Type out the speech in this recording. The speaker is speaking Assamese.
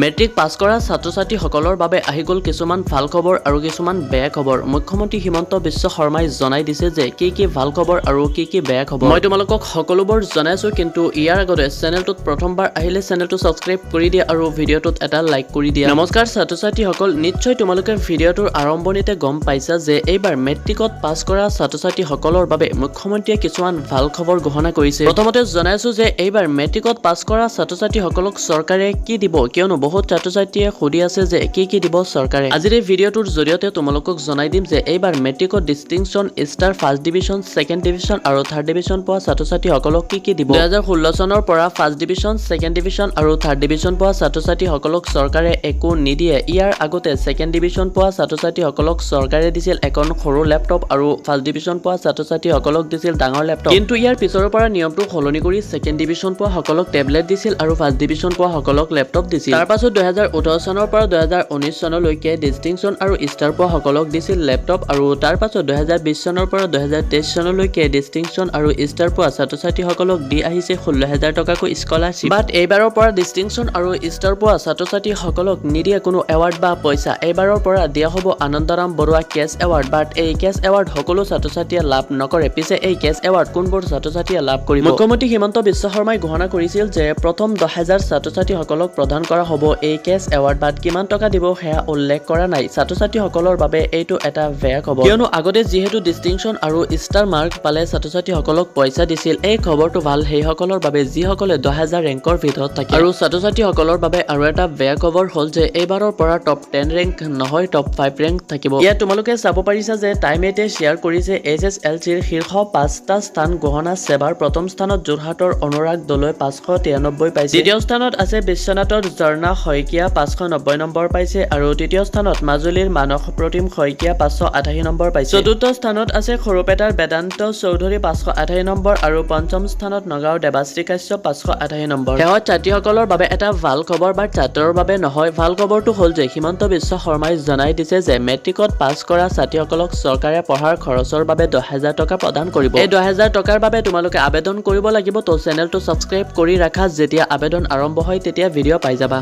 মেট্ৰিক পাছ কৰা ছাত্ৰ-ছাত্ৰীসকলৰ বাবে আহি গ'ল কিছুমান ভাল খবৰ আৰু কিছুমান বেয়া খবৰ। মুখ্যমন্ত্ৰী হিমন্ত বিশ্ব শৰ্মাই জনাই দিছে যে কি ভাল খবৰ আৰু কি বেয়া খবৰ। মই তোমালোকক সকলোবোৰ জনাইছো, কিন্তু ইয়াৰ আগতে চেনেলটোত প্ৰথমবাৰ আহিলে চেনেলটো ছাবস্ক্ৰাইব কৰি দিয়া আৰু ভিডিঅ'টোত এটা লাইক কৰি দিয়া। নমস্কাৰ ছাত্ৰ-ছাত্ৰীসকল, নিশ্চয় তোমালোকে ভিডিঅ'টোৰ আৰম্ভণিতে গম পাইছা যে এইবাৰ মেট্ৰিকত পাছ কৰা ছাত্ৰ-ছাত্ৰীসকলৰ বাবে মুখ্যমন্ত্ৰীয়ে কিছুমান ভাল খবৰ ঘোষণা কৰিছে। প্ৰথমতে জনাইছো যে এইবাৰ মেট্ৰিকত পাছ কৰা ছাত্ৰ-ছাত্ৰীসকলক চৰকাৰে কি দিব, কিয়নো বহুত ছাত্ৰ-ছাত্ৰীয়ে সুধি আছে যে কি দিব চৰকাৰে। আজিৰ এই ভিডিঅ'টোৰ জৰিয়তে তোমালোকক জনাই দিম যে এইবাৰ মেট্ৰিকত distinction, star, first division, second division আৰু থাৰ্ড ডিভিজন পোৱা ছাত্ৰ-ছাত্ৰীসকলক কি দিব। 2016 চনৰ পৰা ফাৰ্ষ্ট ডিভিজন, ছেকেণ্ড ডিভিজন আৰু থাৰ্ড ডিভিজন পোৱা ছাত্ৰ-ছাত্ৰীসকলক চৰকাৰে একো নিদিয়ে। ইয়াৰ আগতে ছেকেণ্ড ডিভিজন পোৱা ছাত্ৰ-ছাত্ৰীসকলক চৰকাৰে দিছিল এখন সৰু লেপটপ আৰু ফাৰ্ষ্ট ডিভিজন পোৱা ছাত্ৰ-ছাত্ৰীসকলক দিছিল ডাঙৰ লেপটপ। কিন্তু ইয়াৰ পিছৰ পৰা নিয়মটো সলনি কৰি ছেকেণ্ড ডিভিজন পোৱা সকলক টেবলেট দিছিল আৰু ফাৰ্ষ্ট ডিভিজন পোৱা সকলক লেপটপ দিছিল। তাৰ পাছত 2018 চনৰ পৰা 2019 চনলৈকে ডিষ্টিংশ্যন আৰু ষ্টাৰ পোৱা সকলক দিছিল লেপটপ, আৰু তাৰ পাছত 2020 চনৰ পৰা 2023 চনলৈকে ডিষ্টিংশ্যন আৰু ষ্টাৰ পোৱা ছাত্ৰ-ছাত্ৰীসকলক দি আহিছে 16,000 টকাকৈ স্কলাৰশ্বিপ। বাট এইবাৰৰ পৰা ডিষ্টিংশ্যন আৰু ষ্টাৰ পোৱা ছাত্ৰ-ছাত্ৰীসকলক নিদিয়ে কোনো এৱাৰ্ড বা পইচা। এইবাৰৰ পৰা দিয়া হ'ব আনন্দৰাম বৰুৱা কেছ এৱাৰ্ড। বাট এই কেছ এৱাৰ্ড সকলো ছাত্ৰ-ছাত্ৰীয়ে লাভ নকৰে। পিছে এই কেছ এৱাৰ্ড কোনবোৰ ছাত্ৰ-ছাত্ৰীয়ে লাভ কৰিব? মুখ্যমন্ত্ৰী হিমন্ত বিশ্ব শৰ্মাই ঘোষণা কৰিছিল যে প্ৰথম 10,000 ছাত্ৰ-ছাত্ৰীসকলক প্ৰদান কৰা হ'ব এই কেছ এৱাৰ্ড। বাট কিমান টকা দিব সেয়া উল্লেখ কৰা নাই। ছাত্ৰ-ছাত্ৰীসকলৰ বাবে এইটো এটা বেয়া খবৰ, কিয়নো আগতে যিহেতু ডিষ্টিংশ্যন আৰু ষ্টাৰ মাৰ্ক পালে ছাত্ৰ-ছাত্ৰীসকলক পইচা দিছিল। এই খবৰটো ভাল সেইসকলৰ বাবে যিসকলে 10,000 ৰেংকৰ ভিতৰত থাকে। আৰু ছাত্ৰ-ছাত্ৰীসকলৰ বাবে আৰু এটা বেয়া খবৰ হ'ল যে এইবাৰৰ পৰা টপ 10 ৰেংক নহয়, টপ 5 ৰেংক থাকিব। ইয়াত তোমালোকে চাব পাৰিছা যে টাইম 8 শ্বেয়াৰ কৰিছে SSLCৰ শীৰ্ষ 5টা স্থান গহনা সেৱাৰ। প্ৰথম স্থানত যোৰহাটৰ অনুৰাগ দলৈ 593 পাইছে। দ্বিতীয় স্থানত আছে বিশ্বনাথৰ ঝৰ্ণা শইকীয়া 590 নম্বৰ পাইছে, আৰু তৃতীয় স্থানত মাজুলীৰ মানস প্ৰতিম শইকীয়া 588 নম্বৰ পাইছে। চতুৰ্থ স্থানত আছে সৰুপেটাৰ বেদান্ত চৌধুৰী 588 নম্বৰ, আৰু পঞ্চম স্থানত নগাঁৱৰ দেৱাশ্ৰী কাশ্যপ 588 নম্বৰ। শেহত ছাত্ৰীসকলৰ বাবে এটা ভাল খবৰ, বা ছাত্ৰৰ বাবে নহয়। ভাল খবৰটো হ'ল যে হিমন্ত বিশ্ব শৰ্মাই জনাই দিছে যে মেট্ৰিকত পাছ কৰা ছাত্ৰীসকলক চৰকাৰে পঢ়াৰ খৰচৰ বাবে 10,000 টকা প্ৰদান কৰিব। এই 10,000 টকাৰ বাবে তোমালোকে আবেদন কৰিব লাগিব। তো চেনেলটো ছাবস্ক্ৰাইব কৰি ৰাখা, যেতিয়া আবেদন আৰম্ভ হয় তেতিয়া ভিডিঅ' পাই যাবা।